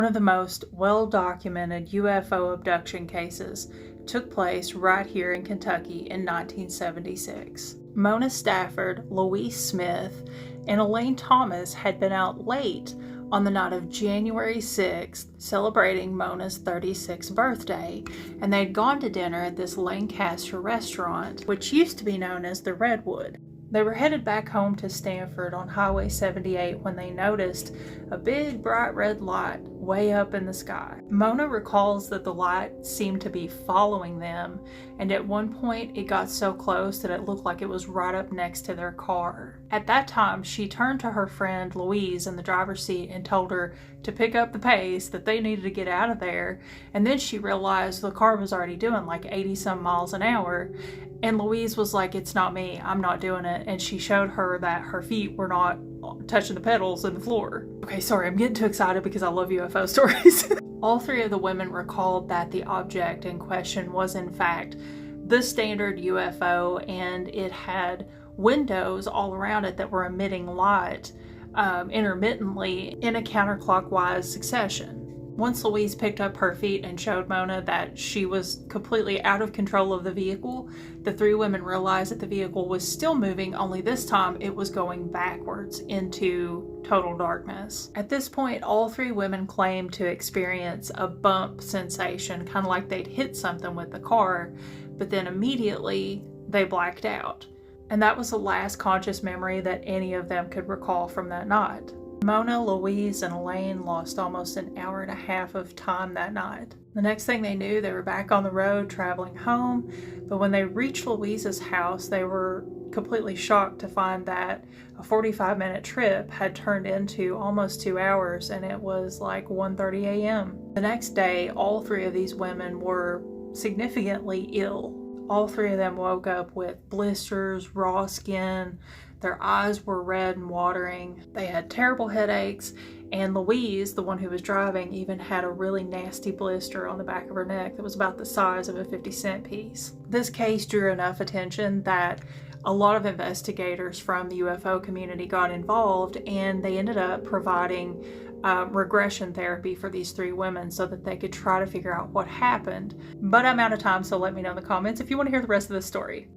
One of the most well-documented UFO abduction cases took place right here in Kentucky in 1976. Mona Stafford, Louise Smith, and Elaine Thomas had been out late on the night of January 6th celebrating Mona's 36th birthday, and they'd gone to dinner at this Lancaster restaurant, which used to be known as the Redwood. They were headed back home to Stanford on Highway 78 when they noticed a big bright red light way up in the sky. Mona recalls that the light seemed to be following them, and at one point it got so close that it looked like it was right up next to their car. At that time, she turned to her friend Louise in the driver's seat and told her to pick up the pace, that they needed to get out of there, and then she realized the car was already doing like 80-some miles an hour. And Louise was like, "It's not me, I'm not doing it." And she showed her that her feet were not touching the pedals in the floor. Okay, sorry, I'm getting too excited because I love UFO stories. All three of the women recalled that the object in question was in fact the standard UFO, and it had windows all around it that were emitting light intermittently in a counterclockwise succession. Once Louise picked up her feet and showed Mona that she was completely out of control of the vehicle, the three women realized that the vehicle was still moving, only this time it was going backwards into total darkness. At this point, all three women claimed to experience a bump sensation, kind of like they'd hit something with the car, but then immediately they blacked out. And that was the last conscious memory that any of them could recall from that night. Mona, Louise, and Elaine lost almost an hour and a half of time that night. The next thing they knew, they were back on the road traveling home, but when they reached Louise's house, they were completely shocked to find that a 45-minute trip had turned into almost 2 hours, and it was like 1:30 a.m. The next day, all three of these women were significantly ill. All three of them woke up with blisters, raw skin. Their eyes were red and watering. They had terrible headaches, and Louise, the one who was driving, even had a really nasty blister on the back of her neck that was about the size of a 50-cent piece. This case drew enough attention that a lot of investigators from the UFO community got involved, and they ended up providing regression therapy for these three women so that they could try to figure out what happened. But I'm out of time, so let me know in the comments if you want to hear the rest of the story.